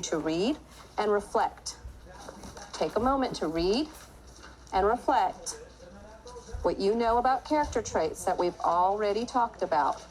to read and reflect. Take a moment to read and reflect what you know about character traits that we've already talked about.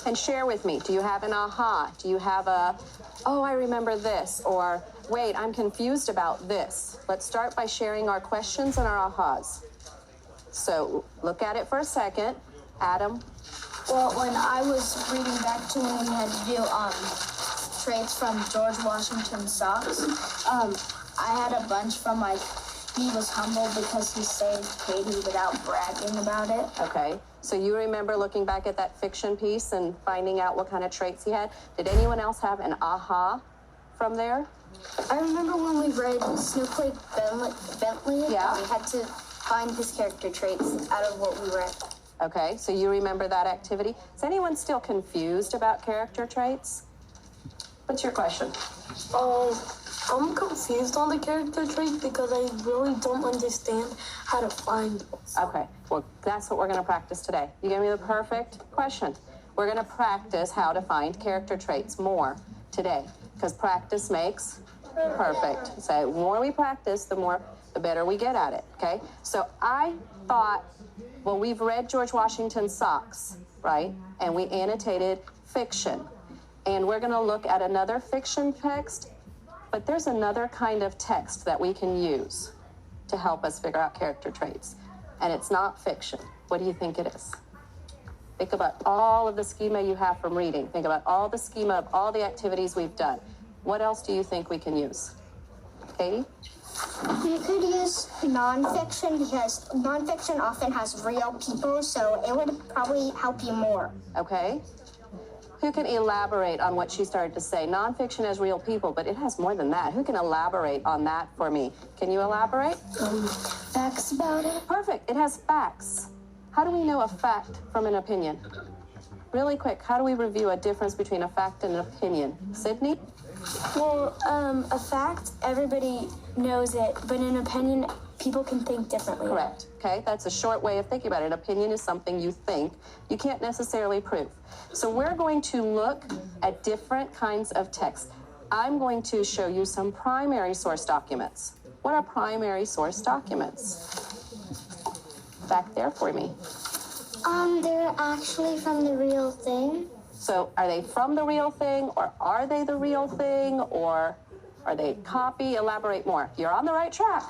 And share with me. Do you have an aha? Do you have a, oh, I remember this, or wait, I'm confused about this? Let's start by sharing our questions and our ahas. So look at it for a second. Adam? Well, when I was reading back to when we had to do traits from George Washington's socks, I had a bunch from like, he was humble because he saved Katie without bragging about it. Okay, so you remember looking back at that fiction piece and finding out what kind of traits he had? Did anyone else have an aha from there? I remember when we read Snowflake Bentley, yeah. We had to find his character traits out of what we read. Okay, so you remember that activity. Is anyone still confused about character traits? What's your question? I'm confused on the character traits because I really don't understand how to find those. Okay, well, that's what we're going to practice today. You gave me the perfect question. We're going to practice how to find character traits more today because practice makes perfect. So the more we practice, the better we get at it, okay? So I thought, well, we've read George Washington's socks, right? And we annotated fiction. And we're going to look at another fiction text, but there's another kind of text that we can use to help us figure out character traits. And it's not fiction. What do you think it is? Think about all of the schema you have from reading. Think about all the schema of all the activities we've done. What else do you think we can use? Katie? You could use nonfiction because nonfiction often has real people, so it would probably help you more. Okay. Who can elaborate on what she started to say? Nonfiction has real people, but it has more than that. Who can elaborate on that for me? Can you elaborate? Facts about it. Perfect. It has facts. How do we know a fact from an opinion? Really quick, how do we review a difference between a fact and an opinion? Sydney? Well, a fact, everybody knows it, but an opinion, people can think differently. Correct. Okay, that's a short way of thinking about it. An opinion is something you think. You can't necessarily prove. So we're going to look at different kinds of text. I'm going to show you some primary source documents. What are primary source documents? Back there for me. They're actually from the real thing. So are they from the real thing, or are they the real thing, or are they copy? Elaborate more. You're on the right track.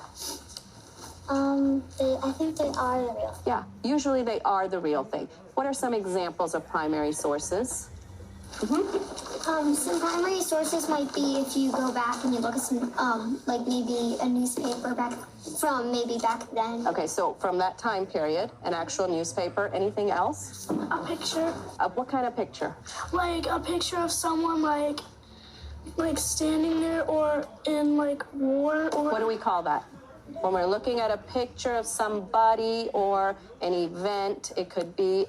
I think they are the real thing. Yeah, usually they are the real thing. What are some examples of primary sources? Some primary sources might be if you go back and you look at some, like maybe a newspaper back then. Okay, so from that time period, an actual newspaper. Anything else? A picture. What kind of picture? Like a picture of someone like standing there or in like war or... What do we call that? When we're looking at a picture of somebody or an event, it could be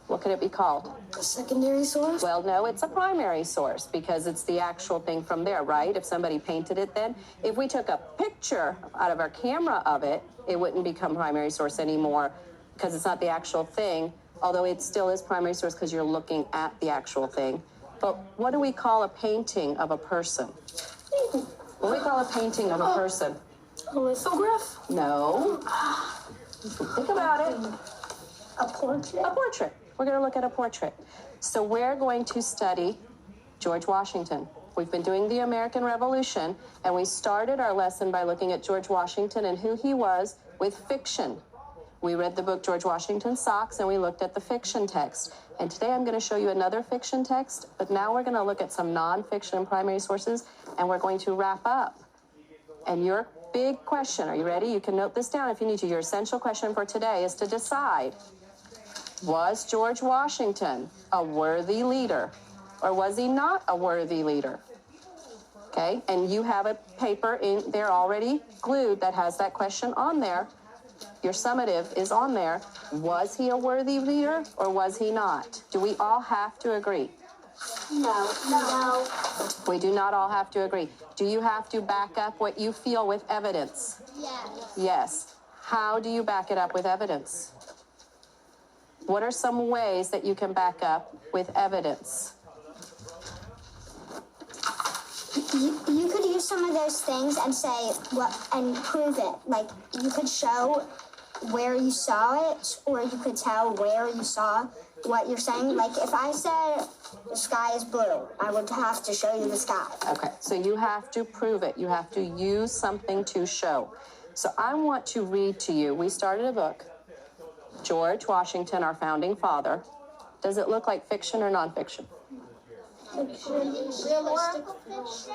what could it be called? A secondary source? Well, no, it's a primary source because it's the actual thing from there, right? If somebody painted it then. If we took a picture out of our camera of it, it wouldn't become primary source anymore because it's not the actual thing, although it still is primary source because you're looking at the actual thing. But what do we call a painting of a person? What do we call a painting of a person? A lithograph? No. Think about it. A portrait? A portrait. We're going to look at a portrait. So we're going to study George Washington. We've been doing the American Revolution, and we started our lesson by looking at George Washington and who he was with fiction. We read the book George Washington's Socks, and we looked at the fiction text. And today I'm going to show you another fiction text, but now we're going to look at some nonfiction and primary sources, and we're going to wrap up. And your big question, are you ready? You can note this down if you need to. Your essential question for today is to decide, was George Washington a worthy leader, or was he not a worthy leader? Okay, and you have a paper in there already glued that has that question on there. Your summative is on there. Was he a worthy leader, or was he not? Do we all have to agree? No. We do not all have to agree. Do you have to back up what you feel with evidence? Yes. Yes. How do you back it up with evidence? What are some ways that you can back up with evidence? you could use some of those things and say what and prove it. Like you could show where you saw it, or you could tell where you saw what you're saying. Like if I said the sky is blue, I would have to show you the sky. Okay, so you have to prove it. You have to use something to show. So I want to read to you. We started a book, George Washington, our founding father. Does it look like fiction or nonfiction? Historical fiction.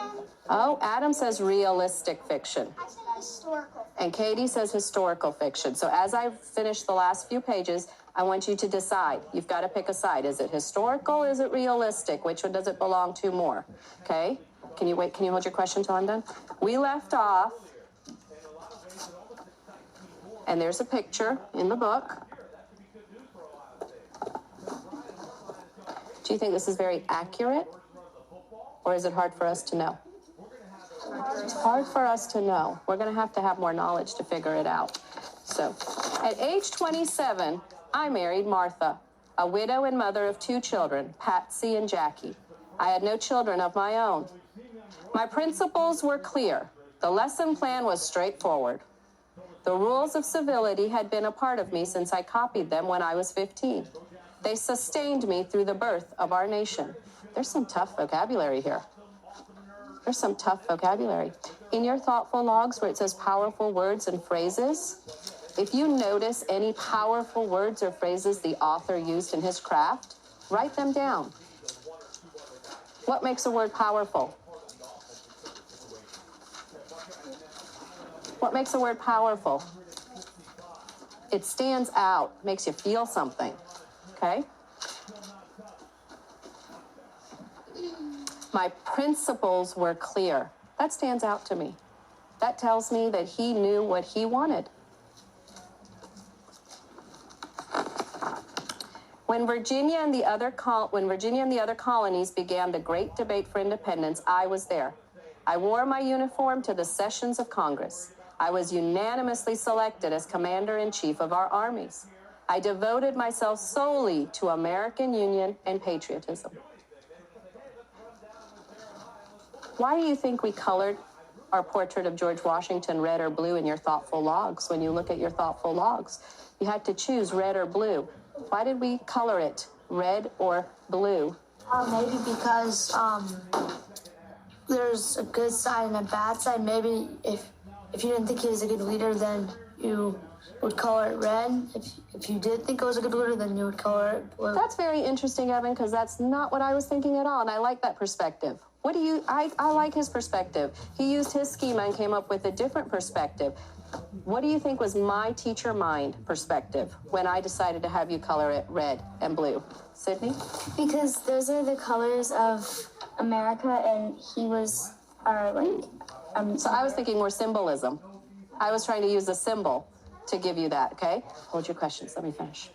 Oh, Adam says realistic fiction. I said historical. And Katie says historical fiction. So as I finish the last few pages, I want you to decide. You've got to pick a side. Is it historical? Is it realistic? Which one does it belong to more? Okay? Can you wait? Can you hold your question till I'm done? We left off, and there's a picture in the book. Do you think this is very accurate? Or is it hard for us to know? It's hard for us to know. We're going to have more knowledge to figure it out. So, at age 27, I married Martha, a widow and mother of 2 children, Patsy and Jackie. I had no children of my own. My principles were clear. The lesson plan was straightforward. The rules of civility had been a part of me since I copied them when I was 15. They sustained me through the birth of our nation. There's some tough vocabulary here. There's some tough vocabulary. In your thoughtful logs where it says powerful words and phrases, if you notice any powerful words or phrases the author used in his craft, write them down. What makes a word powerful? What makes a word powerful? It stands out, makes you feel something. Okay? My principles were clear. That stands out to me. That tells me that he knew what he wanted. When Virginia and the other colonies began the great debate for independence, I was there. I wore my uniform to the sessions of Congress. I was unanimously selected as commander-in-chief of our armies. I devoted myself solely to American Union and patriotism. Why do you think we colored our portrait of George Washington red or blue in your thoughtful logs? When you look at your thoughtful logs, you had to choose red or blue. Why did we color it red or blue? Maybe because there's a good side and a bad side. Maybe if you didn't think he was a good leader, then you would color it red. If you did think it was a good leader, then you would color it blue. That's very interesting, Evan, because that's not what I was thinking at all, and I like that perspective. I like his perspective. He used his schema and came up with a different perspective. What do you think was my teacher mind perspective when I decided to have you color it red and blue? Sydney? Because those are the colors of America, and he was our, So I was thinking more symbolism. I was trying to use a symbol to give you that, okay? Hold your questions. Let me finish.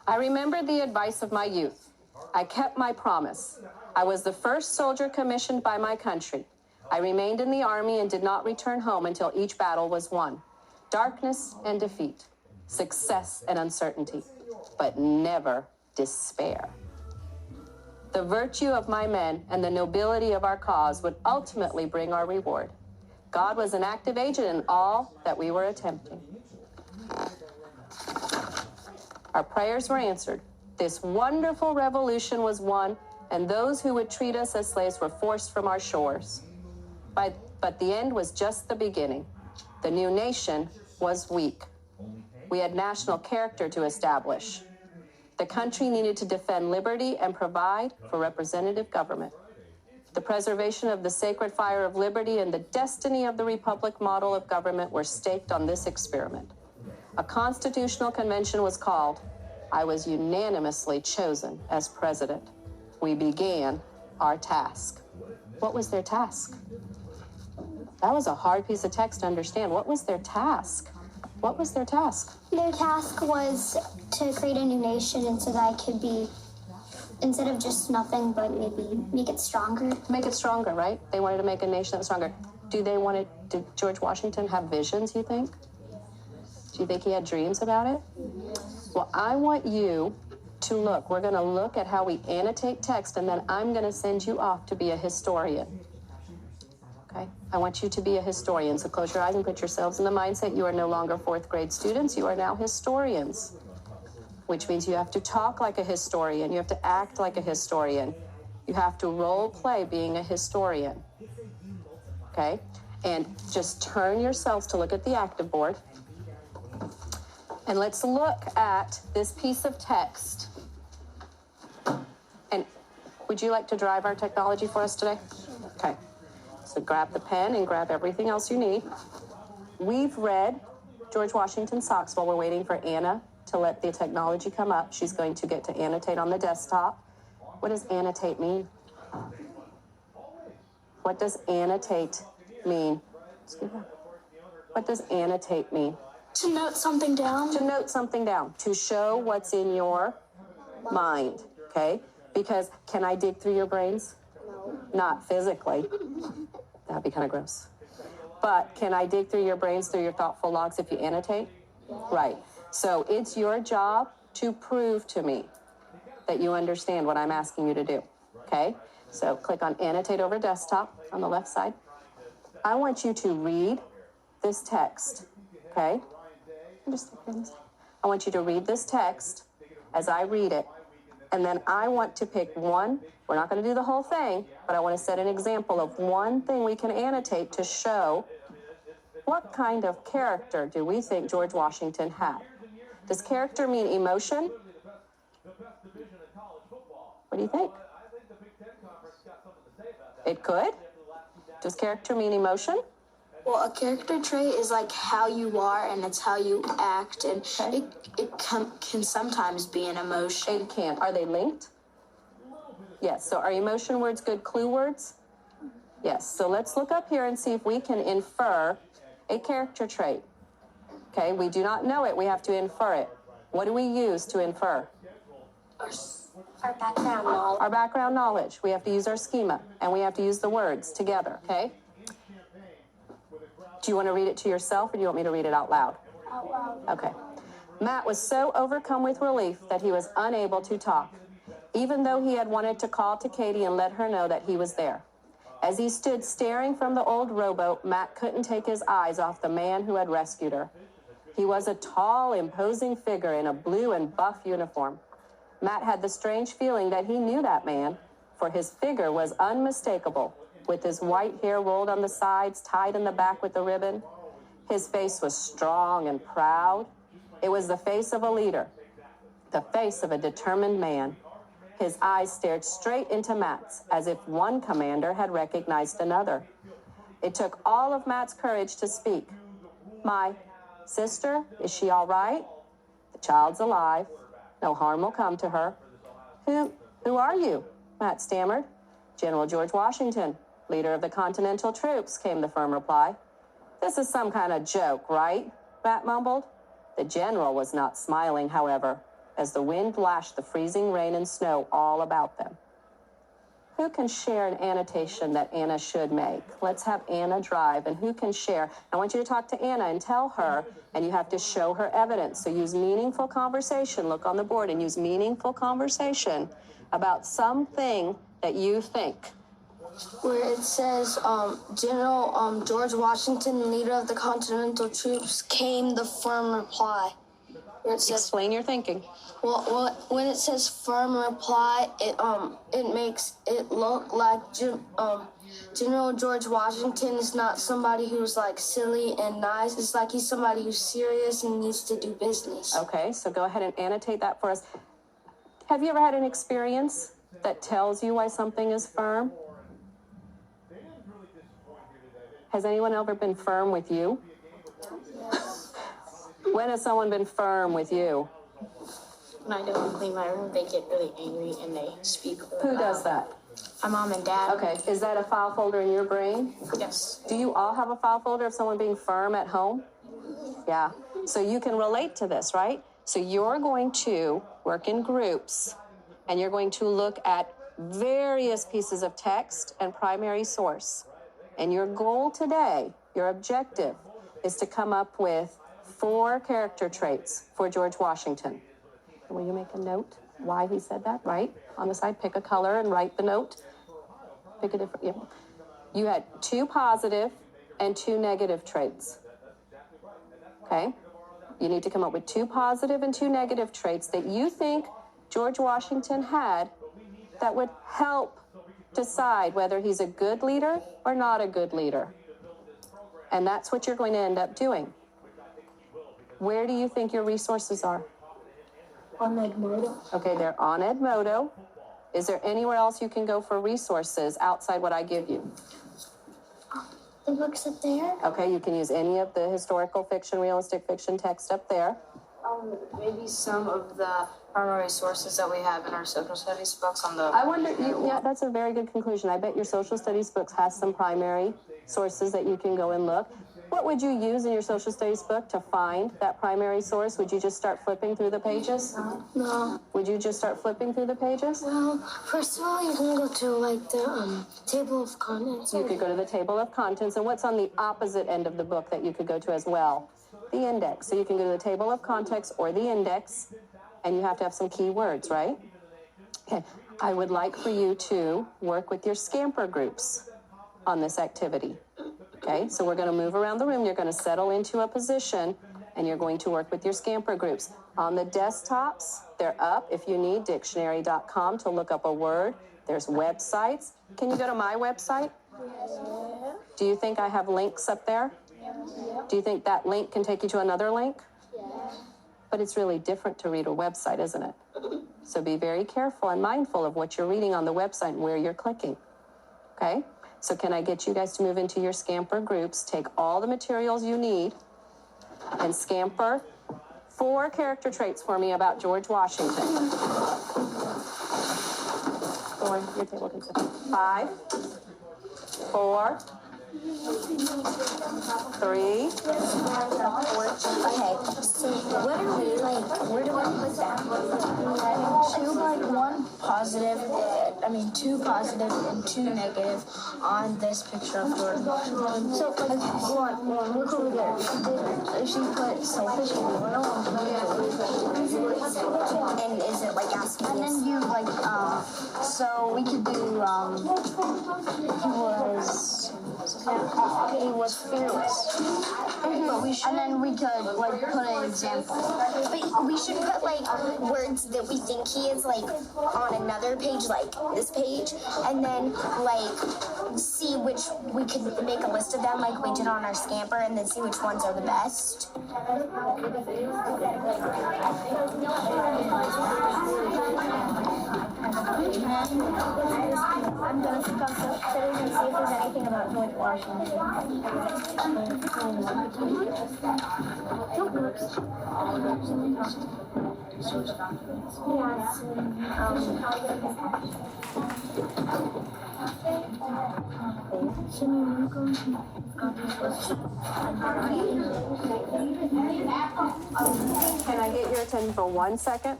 I remembered the advice of my youth. I kept my promise. I was the first soldier commissioned by my country. I remained in the army and did not return home until each battle was won. Darkness and defeat, success and uncertainty, but never despair. The virtue of my men and the nobility of our cause would ultimately bring our reward. God was an active agent in all that we were attempting. Our prayers were answered. This wonderful revolution was won, and those who would treat us as slaves were forced from our shores. But the end was just the beginning. The new nation was weak. We had national character to establish. The country needed to defend liberty and provide for representative government. The preservation of the sacred fire of liberty and the destiny of the republic model of government were staked on this experiment. A constitutional convention was called. I was unanimously chosen as president. We began our task. What was their task? That was a hard piece of text to understand. What was their task? What was their task? Their task was to create a new nation, and so that it could be, instead of just nothing, but maybe make it stronger. Make it stronger, right? They wanted to make a nation that was stronger. Did George Washington have visions, you think? Do you think he had dreams about it? Well, I want you to look. We're going to look at how we annotate text, and then I'm going to send you off to be a historian. Okay? I want you to be a historian. So close your eyes and put yourselves in the mindset. You are no longer fourth grade students. You are now historians, which means you have to talk like a historian. You have to act like a historian. You have to role play being a historian. Okay? And just turn yourselves to look at the active board. And let's look at this piece of text. And would you like to drive our technology for us today? Okay. So grab the pen and grab everything else you need. We've read George Washington's socks while we're waiting for Anna to let the technology come up. She's going to get to annotate on the desktop. What does annotate mean? What does annotate mean? Excuse me. What does annotate mean? To note something down. To note something down, to show what's in your mind, okay? Because can I dig through your brains? No. Not physically. That'd be kind of gross. But can I dig through your brains through your thoughtful logs if you annotate? Right. So it's your job to prove to me that you understand what I'm asking you to do, okay? So click on annotate over desktop on the left side. I want you to read this text, okay? I want you to read this text as I read it, and then I want to pick one. We're not going to do the whole thing, but I want to set an example of one thing we can annotate to show what kind of character do we think George Washington had. Does character mean emotion? What do you think? It could. Does character mean emotion? Well, a character trait is like how you are, and it's how you act, and it can sometimes be an emotion. It can. Are they linked? Yes. So are emotion words good clue words? Yes. So let's look up here and see if we can infer a character trait. Okay, we do not know it. We have to infer it. What do we use to infer? Our background knowledge. Our background knowledge. We have to use our schema, and we have to use the words together, okay? Do you want to read it to yourself, or do you want me to read it out loud? Out loud. Okay. Matt was so overcome with relief that he was unable to talk, even though he had wanted to call to Katie and let her know that he was there. As he stood staring from the old rowboat, Matt couldn't take his eyes off the man who had rescued her. He was a tall, imposing figure in a blue and buff uniform. Matt had the strange feeling that he knew that man, for his figure was unmistakable, with his white hair rolled on the sides, tied in the back with a ribbon. His face was strong and proud. It was the face of a leader, the face of a determined man. His eyes stared straight into Matt's, as if one commander had recognized another. It took all of Matt's courage to speak. "My sister, is she all right? The child's alive. No harm will come to her." Who are you?" Matt stammered. "General George Washington, leader of the Continental troops," came the firm reply. "This is some kind of joke, right?" Matt mumbled. The general was not smiling, however, as the wind lashed the freezing rain and snow all about them. Who can share an annotation that Anna should make? Let's have Anna drive, and who can share? I want you to talk to Anna and tell her, and you have to show her evidence. So use meaningful conversation. Look on the board and use meaningful conversation about something that you think. Where it says, General George Washington, leader of the Continental troops, came the firm reply. Where it says, Explain your thinking. well, when it says firm reply, it makes it look like General George Washington is not somebody who's like silly and nice. It's like he's somebody who's serious and needs to do business. Okay, so go ahead and annotate that for us. Have you ever had an experience that tells you why something is firm? Has anyone ever been firm with you? When has someone been firm with you? When I don't clean my room, they get really angry and they speak. Who does that? My mom and dad. Okay, is that a file folder in your brain? Yes. Do you all have a file folder of someone being firm at home? Yeah. So you can relate to this, right? So you're going to work in groups, and you're going to look at various pieces of text and primary source. And your goal today, your objective, is to come up with 4 character traits for George Washington. Will you make a note why he said that, right? On the side, pick a color and write the note. Pick a different, yeah. You had 2 positive and 2 negative traits. Okay? You need to come up with 2 positive and 2 negative traits that you think George Washington had that would help decide whether he's a good leader or not a good leader. And that's what you're going to end up doing. Where do you think your resources are? On Edmodo. Okay, they're on Edmodo. Is there anywhere else you can go for resources outside what I give you? The books up there. Okay, you can use any of the historical fiction, realistic fiction text up there. Maybe some of the primary sources that we have in our social studies books on the. I wonder, yeah, that's a very good conclusion. I bet your social studies books has some primary sources that you can go and look. What would you use in your social studies book to find that primary source? Would you just start flipping through the pages? No. Would you just start flipping through the pages? Well, first of all, you can go to like the table of contents. You could go to the table of contents, and what's on the opposite end of the book that you could go to as well? The index. So you can go to the table of contents or the index, and you have to have some key words, right? Okay. I would like for you to work with your Scamper groups on this activity. Okay, so we're going to move around the room. You're going to settle into a position, and you're going to work with your Scamper groups. On the desktops, they're up. If you need, dictionary.com to look up a word. There's websites. Can you go to my website? Yeah. Do you think I have links up there? Yeah. Do you think that link can take you to another link? Yeah. But it's really different to read a website, isn't it? So be very careful and mindful of what you're reading on the website and where you're clicking. Okay? So can I get you guys to move into your Scamper groups, take all the materials you need, and Scamper 4 character traits for me about George Washington. 4, your table can sit. 5, 4, 3. Okay, so what are we like? Where do we put that? 2 positive and 2 negative on this picture of George Washington. So like, one, look over there. If she put selfish and loyal, And is it like asking and us? then you like so we could do he was fearless. But we should, and then we could like put an example. But we should put like words that we think he is like on another page, like this page, and then like see which we could make a list of them, like we did on our Scamper, and then see which ones are the best. I'm gonna pick up the photos and see if there's anything about George Washington. Can I get your attention for 1 second?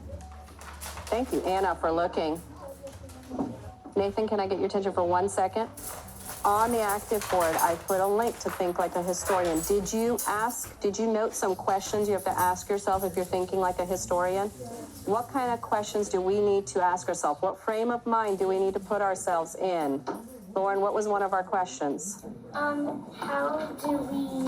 Thank you, Anna, for looking. Nathan, can I get your attention for 1 second? On the active board, I put a link to Think Like a Historian. Did you note some questions you have to ask yourself if you're thinking like a historian? What kind of questions do we need to ask ourselves? What frame of mind do we need to put ourselves in? Lauren, what was one of our questions? How do we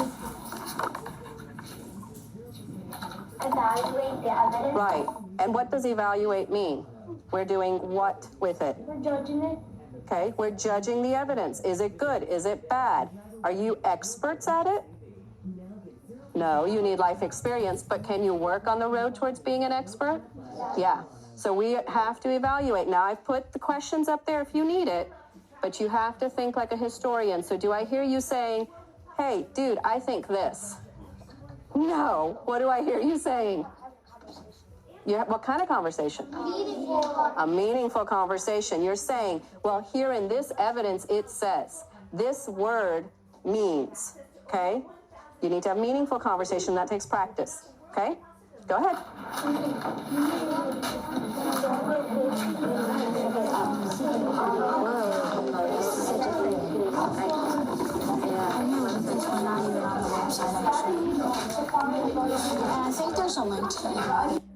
evaluate the evidence? Right. And what does evaluate mean? We're doing what with it? We're judging it. Okay, we're judging the evidence. Is it good? Is it bad? Are you experts at it? No, you need life experience, but can you work on the road towards being an expert? Yeah. So we have to evaluate. Now, I've put the questions up there if you need it, but you have to think like a historian. So do I hear you saying, hey, dude, I think this? No. What do I hear you saying? What kind of conversation? A meaningful conversation. You're saying, well, here in this evidence, it says, this word means, okay? You need to have meaningful conversation. That takes practice, okay? Go ahead. I think there's a link to it.